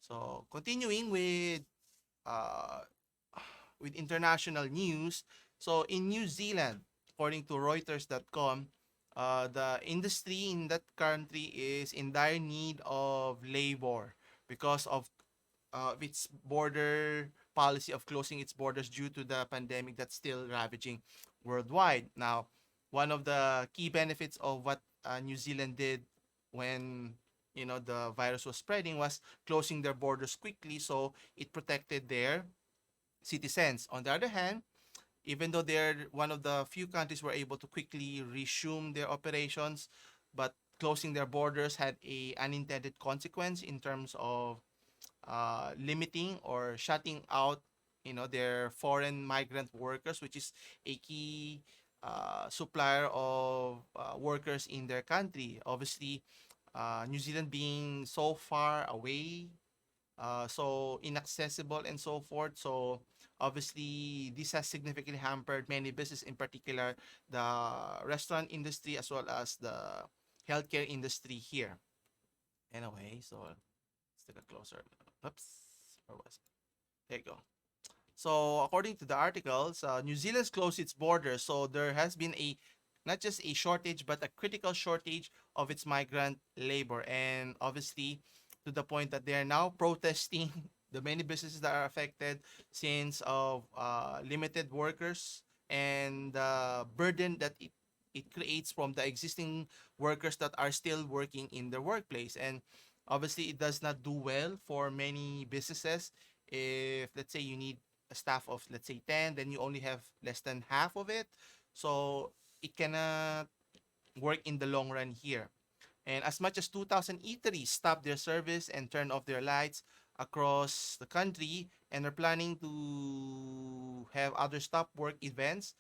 So continuing uh, with international news. So in New Zealand, according to Reuters.com, the industry in that country is in dire need of labor because of its border policy of closing its borders due to the pandemic that's still ravaging worldwide. Now, one of the key benefits of what New Zealand did when the virus was spreading was closing their borders quickly, so it protected their citizens. On the other hand, even though they're one of the few countries were able to quickly resume their operations, but closing their borders had a unintended consequence in terms of limiting or shutting out their foreign migrant workers, which is a key supplier of workers in their country. Obviously, New Zealand being so far away, so inaccessible and so forth. So obviously, this has significantly hampered many businesses, in particular the restaurant industry as well as the healthcare industry here. Anyway, so let's take a closer. Oops, where was it? There you go. So according to the articles, New Zealand's closed its borders, so there has been a not just a shortage but a critical shortage of its migrant labor, and obviously to the point that they are now protesting the many businesses that are affected since of limited workers and the burden that it creates from the existing workers that are still working in their workplace. And obviously it does not do well for many businesses if, let's say, you need a staff of, let's say, 10, then you only have less than half of it. So it cannot work in the long run here. And as much as 2,000 eateries stopped their service and turned off their lights across the country, and are planning to have other stop work events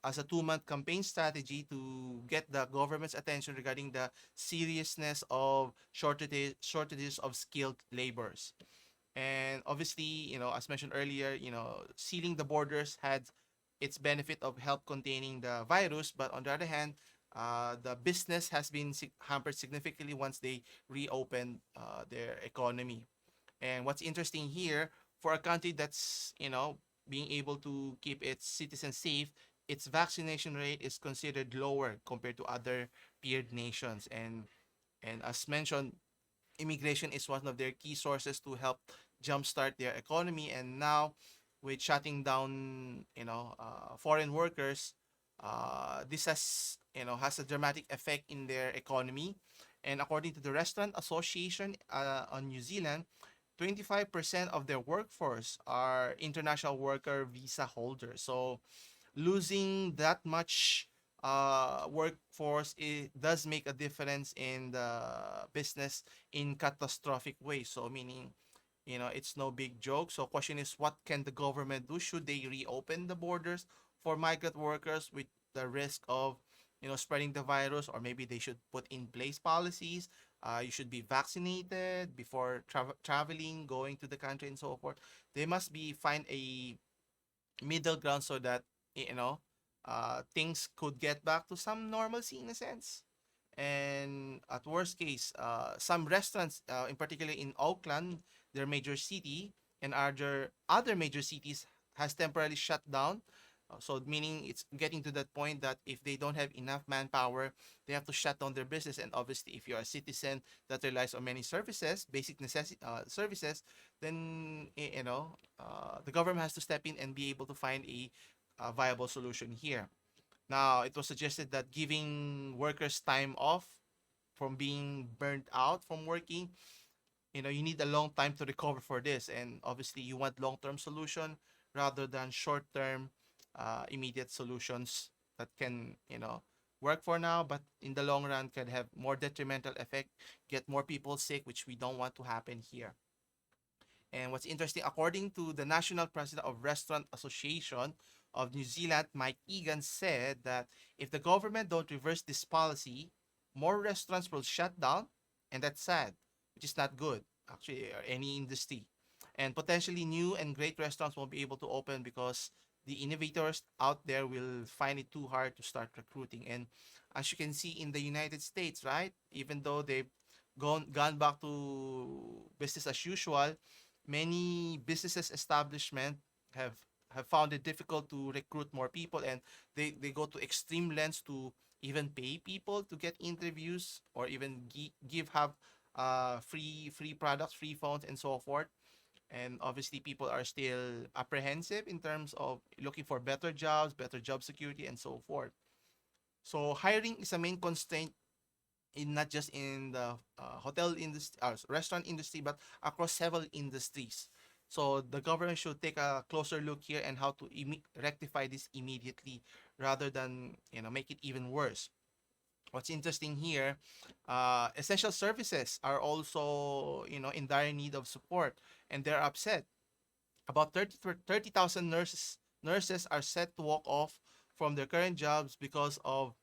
as a 2-month campaign strategy to get the government's attention regarding the seriousness of shortages of skilled laborers. And obviously, as mentioned earlier, sealing the borders had its benefit of help containing the virus, but on the other hand, the business has been hampered significantly once they reopened their economy. And what's interesting here, for a country that's being able to keep its citizens safe, its vaccination rate is considered lower compared to other peered nations. And as mentioned, immigration is one of their key sources to help jumpstart their economy. And now, with shutting down, foreign workers, this has a dramatic effect in their economy. And according to the Restaurant Association on New Zealand, 25% of their workforce are international worker visa holders. So losing that much workforce, it does make a difference in the business in catastrophic way. So meaning, it's no big joke. So question is, what can the government do? Should they reopen the borders for migrant workers with the risk of spreading the virus, or maybe they should put in place policies? You should be vaccinated before traveling, going to the country, and so forth. They must be find a middle ground so that things could get back to some normalcy in a sense. And at worst case, some restaurants, in particular in Auckland, their major city, and other major cities, has temporarily shut down. So meaning it's getting to that point that if they don't have enough manpower, they have to shut down their business. And obviously, if you're a citizen that relies on many services, basic necessity services, then the government has to step in and be able to find a viable solution here. Now, it was suggested that giving workers time off from being burnt out from working, you need a long time to recover for this. And obviously, you want long-term solution rather than short-term, immediate solutions that can, work for now, but in the long run can have more detrimental effect, get more people sick, which we don't want to happen here. And what's interesting, according to the National President of Restaurant Association of New Zealand, Mike Egan, said that if the government don't reverse this policy, more restaurants will shut down, and that's sad, which is not good, actually, or any industry. And potentially new and great restaurants won't be able to open because the innovators out there will find it too hard to start recruiting. And as you can see in the United States, right, even though they've gone back to business as usual, many businesses establishment have have found it difficult to recruit more people, and they go to extreme lengths to even pay people to get interviews, or even give have free products, free phones, and so forth. And obviously people are still apprehensive in terms of looking for better jobs, better job security, and so forth. So hiring is a main constraint in not just in the hotel industry, restaurant industry, but across several industries. So the government should take a closer look here and how to rectify this immediately, rather than make it even worse. What's interesting here, essential services are also in dire need of support, and they're upset. About 30,000 nurses are set to walk off from their current jobs because of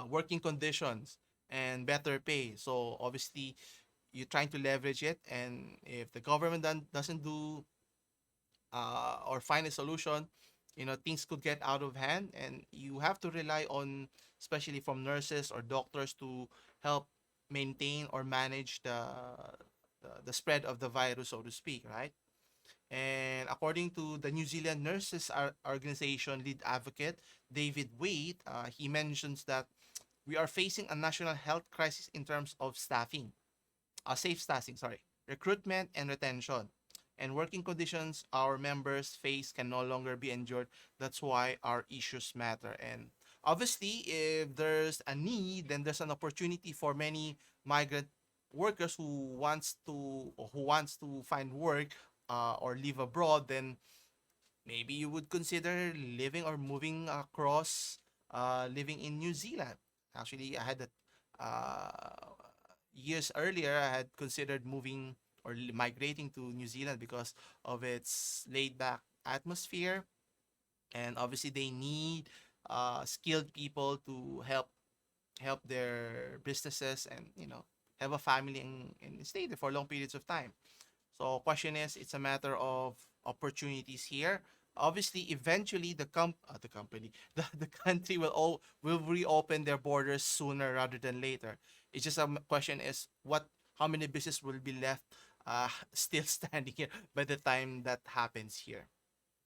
working conditions and better pay. So obviously, you're trying to leverage it, and if the government doesn't do or find a solution, things could get out of hand, and you have to rely on, especially from nurses or doctors, to help maintain or manage the spread of the virus, so to speak, right? And according to the New Zealand Nurses Organization lead advocate, David Wade, he mentions that we are facing a national health crisis in terms of staffing, safe staffing, sorry, recruitment and retention. And working conditions our members face can no longer be endured. That's why our issues matter. And obviously, if there's a need, then there's an opportunity for many migrant workers who wants to find work, or live abroad. Then maybe you would consider living or moving across, living in New Zealand. Actually, I had that years earlier. I had considered moving or migrating to New Zealand because of its laid back atmosphere, and obviously they need skilled people to help their businesses, and have a family, and stay there for long periods of time. So question is, it's a matter of opportunities here. Obviously, eventually the company, the country will reopen their borders sooner rather than later. It's just question is, how many businesses will be left still standing here by the time that happens here.